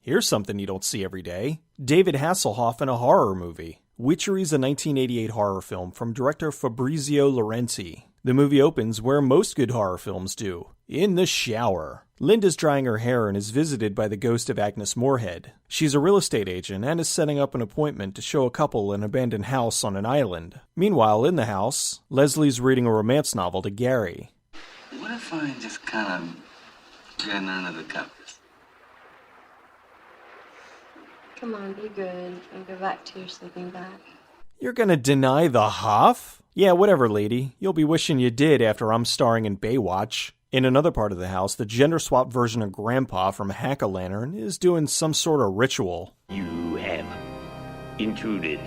Here's something you don't see every day. David Hasselhoff in a horror movie. Witchery is a 1988 horror film from director Fabrizio Lorenzi. The movie opens where most good horror films do, in the shower. Linda's drying her hair and is visited by the ghost of Agnes Moorehead. She's a real estate agent and is setting up an appointment to show a couple an abandoned house on an island. Meanwhile, in the house, Leslie's reading a romance novel to Gary. What if I just kind of get under the covers? Come on, be good, and go back to your sleeping bag. You're gonna deny the Hoff? Yeah, whatever, lady. You'll be wishing you did after I'm starring in Baywatch. In another part of the house, the gender-swapped version of Grandpa from Hack-A-Lantern is doing some sort of ritual. You have intruded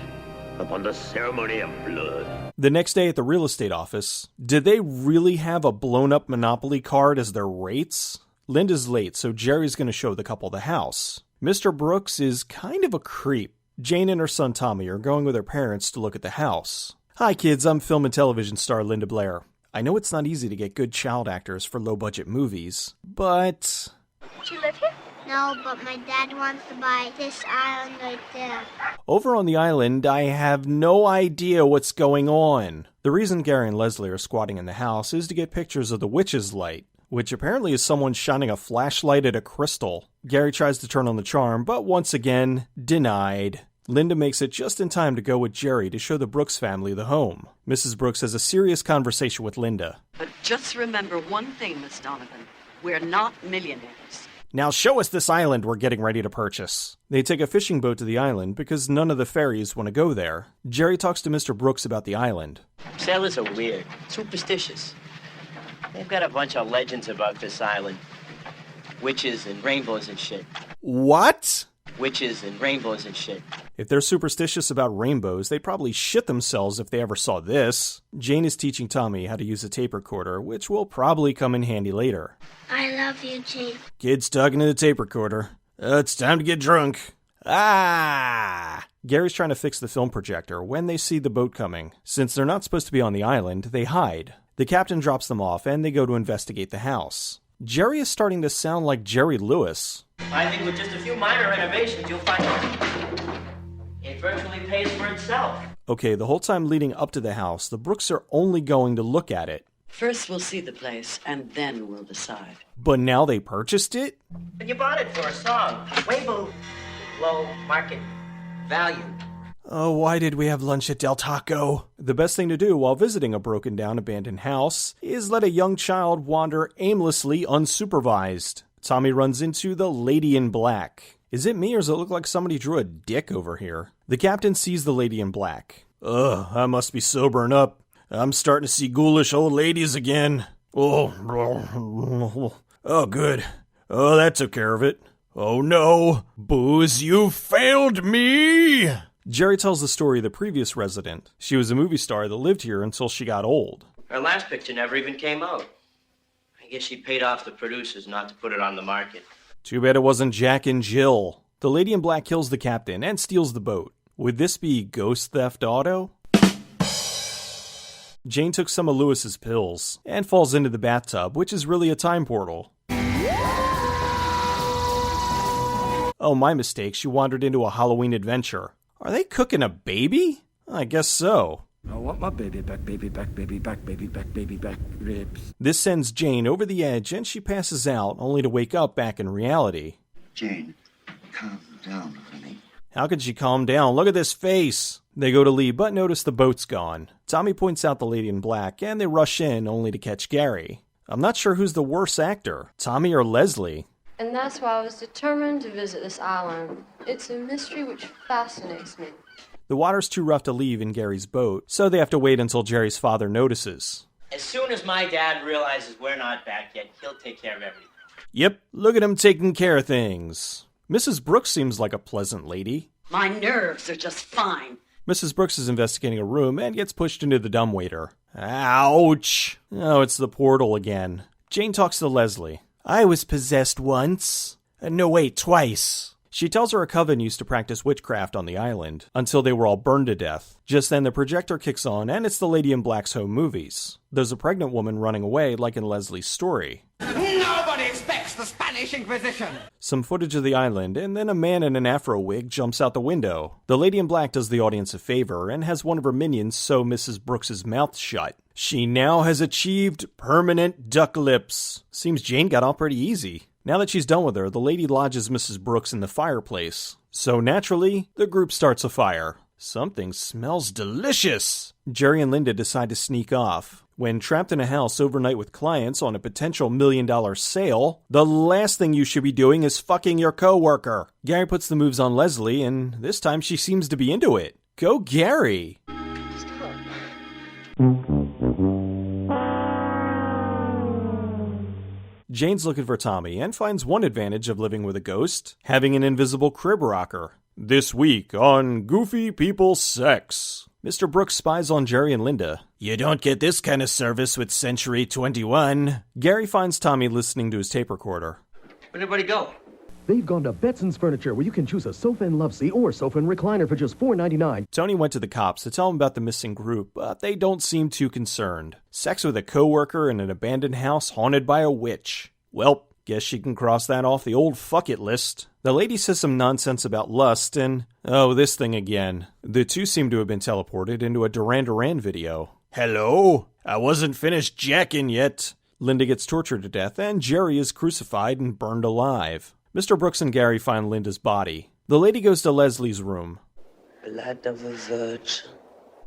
upon the ceremony of blood. The next day at the real estate office, did they really have a blown-up Monopoly card as their rates? Linda's late, so Jerry's gonna show the couple the house. Mr. Brooks is kind of a creep. Jane and her son Tommy are going with their parents to look at the house. Hi kids, I'm film and television star Linda Blair. I know it's not easy to get good child actors for low-budget movies, but... Do you live here? No, but my dad wants to buy this island right there. Over on the island, I have no idea what's going on. The reason Gary and Leslie are squatting in the house is to get pictures of the witch's light, which apparently is someone shining a flashlight at a crystal. Gary tries to turn on the charm, but once again, denied. Linda makes it just in time to go with Jerry to show the Brooks family the home. Mrs. Brooks has a serious conversation with Linda. But just remember one thing, Miss Donovan. We're not millionaires. Now show us this island we're getting ready to purchase. They take a fishing boat to the island because none of the ferries want to go there. Jerry talks to Mr. Brooks about the island. Sailors are weird, superstitious. They've got a bunch of legends about this island. Witches and rainbows and shit. What? Witches and rainbows and shit. If they're superstitious about rainbows, they'd probably shit themselves if they ever saw this. Jane is teaching Tommy how to use a tape recorder, which will probably come in handy later. I love you, Jane. Kid's talking to the tape recorder. It's time to get drunk. Ah! Gary's trying to fix the film projector when they see the boat coming. Since they're not supposed to be on the island, they hide. The captain drops them off and they go to investigate the house. Jerry is starting to sound like Jerry Lewis. I think with just a few minor renovations, you'll find it virtually pays for itself. Okay, the whole time leading up to the house, the Brooks are only going to look at it. First we'll see the place, and then we'll decide. But now they purchased it? But you bought it for a song. Way low market value. Oh, why did we have lunch at Del Taco? The best thing to do while visiting a broken down abandoned house is let a young child wander aimlessly unsupervised. Tommy runs into the Lady in Black. Is it me or does it look like somebody drew a dick over here? The captain sees the Lady in Black. Ugh, I must be sobering up. I'm starting to see ghoulish old ladies again. Oh, good. Oh, that took care of it. Oh no, Booze, you failed me! Jerry tells the story of the previous resident. She was a movie star that lived here until she got old. Her last picture never even came out. I guess she paid off the producers not to put it on the market. Too bad it wasn't Jack and Jill. The Lady in Black kills the captain and steals the boat. Would this be Ghost Theft Auto? Jane took some of Lewis's pills and falls into the bathtub, which is really a time portal. Oh, my mistake. She wandered into a Halloween adventure. Are they cooking a baby? I guess so. I want my baby back, baby back, baby back, baby back, baby back, ribs. This sends Jane over the edge and she passes out, only to wake up back in reality. Jane, calm down, honey. How could she calm down? Look at this face. They go to leave, but notice the boat's gone. Tommy points out the Lady in Black, and they rush in, only to catch Gary. I'm not sure who's the worse actor, Tommy or Leslie. And that's why I was determined to visit this island. It's a mystery which fascinates me. The water's too rough to leave in Gary's boat, so they have to wait until Jerry's father notices. As soon as my dad realizes we're not back yet, he'll take care of everything. Yep, look at him taking care of things. Mrs. Brooks seems like a pleasant lady. My nerves are just fine. Mrs. Brooks is investigating a room and gets pushed into the dumbwaiter. Ouch! Oh, it's the portal again. Jane talks to Leslie. I was possessed once. No, wait, twice. She tells her a coven used to practice witchcraft on the island, until they were all burned to death. Just then the projector kicks on, and it's the Lady in Black's home movies. There's a pregnant woman running away, like in Leslie's story. Nobody expects the Spanish Inquisition! Some footage of the island, and then a man in an afro wig jumps out the window. The lady in black does the audience a favor and has one of her minions sew Mrs. Brooks's mouth shut. She now has achieved permanent duck lips. Seems Jane got off pretty easy. Now that she's done with her, the lady lodges Mrs. Brooks in the fireplace. So naturally, the group starts a fire. Something smells delicious! Jerry and Linda decide to sneak off. When trapped in a house overnight with clients on a potential $1 million sale, the last thing you should be doing is fucking your coworker. Gary puts the moves on Leslie, and this time she seems to be into it. Go Gary! Jane's looking for Tommy and finds one advantage of living with a ghost, having an invisible crib rocker. This week on Goofy People Sex. Mr. Brooks spies on Jerry and Linda. You don't get this kind of service with Century 21. Gary finds Tommy listening to his tape recorder. Where'd everybody go? They've gone to Betson's Furniture, where you can choose a sofa and love seat or sofa and recliner for just $4.99. Tony went to the cops to tell him about the missing group, but they don't seem too concerned. Sex with a coworker in an abandoned house haunted by a witch. Well, guess she can cross that off the old fuck it list. The lady says some nonsense about lust and, oh, this thing again. The two seem to have been teleported into a Duran Duran video. Hello? I wasn't finished jacking yet. Linda gets tortured to death and Jerry is crucified and burned alive. Mr. Brooks and Gary find Linda's body. The lady goes to Leslie's room. Blood of a virgin.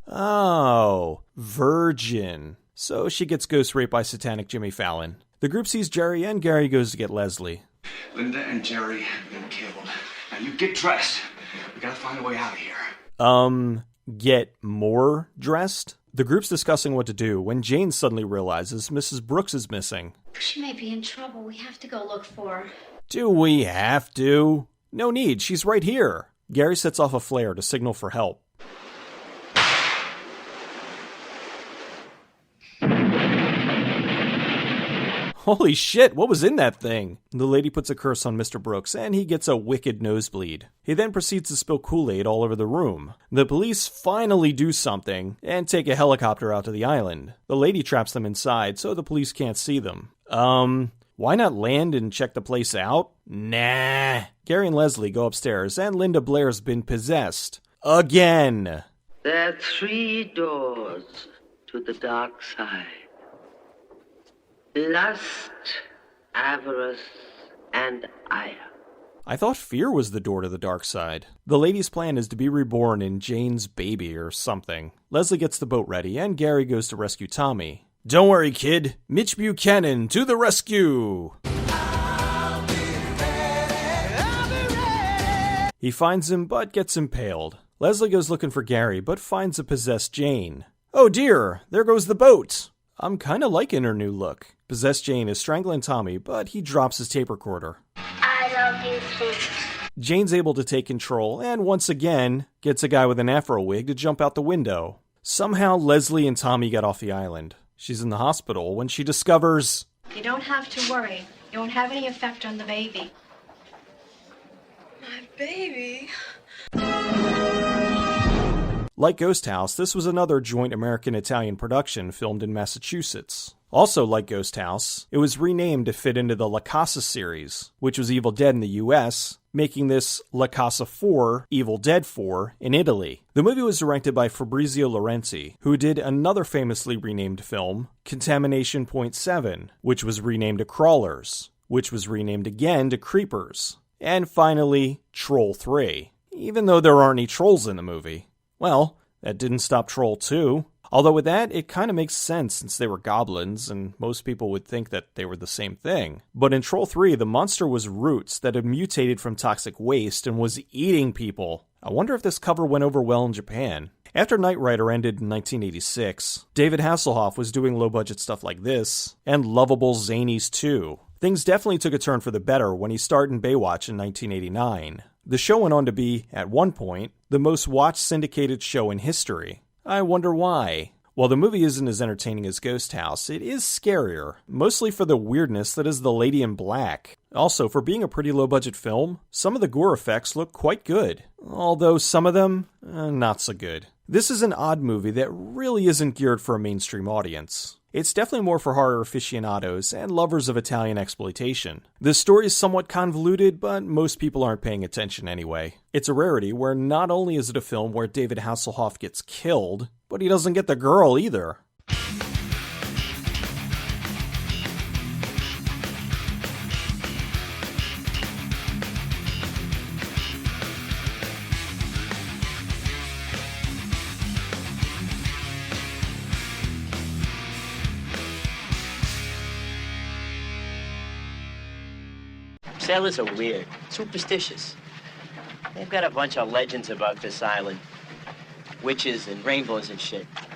Oh, virgin. So she gets ghost raped by satanic Jimmy Fallon. The group sees Jerry and Gary goes to get Leslie. Linda and Jerry have been killed. Now you get dressed. We gotta find a way out of here. Get more dressed? The group's discussing what to do when Jane suddenly realizes Mrs. Brooks is missing. She may be in trouble. We have to go look for her. Do we have to? No need, she's right here. Gary sets off a flare to signal for help. Holy shit, what was in that thing? The lady puts a curse on Mr. Brooks, and he gets a wicked nosebleed. He then proceeds to spill Kool-Aid all over the room. The police finally do something, and take a helicopter out to the island. The lady traps them inside, so the police can't see them. Why not land and check the place out? Nah. Gary and Leslie go upstairs, and Linda Blair's been possessed. Again. There are 3 doors to the dark side. Lust, avarice, and ire. I thought fear was the door to the dark side. The lady's plan is to be reborn in Jane's baby or something. Leslie gets the boat ready, and Gary goes to rescue Tommy. Don't worry, kid. Mitch Buchanan to the rescue! I'll be ready. He finds him, but gets impaled. Leslie goes looking for Gary, but finds a possessed Jane. Oh dear, there goes the boat! I'm kinda liking her new look. Possessed Jane is strangling Tommy, but he drops his tape recorder. I love you too. Jane's able to take control, and once again, gets a guy with an afro wig to jump out the window. Somehow, Leslie and Tommy get off the island. She's in the hospital when she discovers... You don't have to worry. It won't have any effect on the baby. My baby. Like Ghosthouse, this was another joint American-Italian production filmed in Massachusetts. Also like Ghosthouse, it was renamed to fit into the La Casa series, which was Evil Dead in the US, making this La Casa 4, Evil Dead 4 in Italy. The movie was directed by Fabrizio Lorenzi, who did another famously renamed film, Contamination Point 7, which was renamed to Crawlers, which was renamed again to Creepers, and finally, Troll 3, even though there aren't any trolls in the movie. Well, that didn't stop Troll 2. Although with that, it kind of makes sense since they were goblins, and most people would think that they were the same thing. But in Troll 3, the monster was roots that had mutated from toxic waste and was eating people. I wonder if this cover went over well in Japan. After Knight Rider ended in 1986, David Hasselhoff was doing low-budget stuff like this, and lovable Zanies too. Things definitely took a turn for the better when he starred in Baywatch in 1989. The show went on to be, at one point, the most watched syndicated show in history. I wonder why. While the movie isn't as entertaining as Ghosthouse, it is scarier, mostly for the weirdness that is the Lady in Black. Also, for being a pretty low-budget film, some of the gore effects look quite good, although some of them, not so good. This is an odd movie that really isn't geared for a mainstream audience. It's definitely more for horror aficionados and lovers of Italian exploitation. The story is somewhat convoluted, but most people aren't paying attention anyway. It's a rarity where not only is it a film where David Hasselhoff gets killed, but he doesn't get the girl either. Sailors are weird, superstitious. They've got a bunch of legends about this island. Witches and rainbows and shit.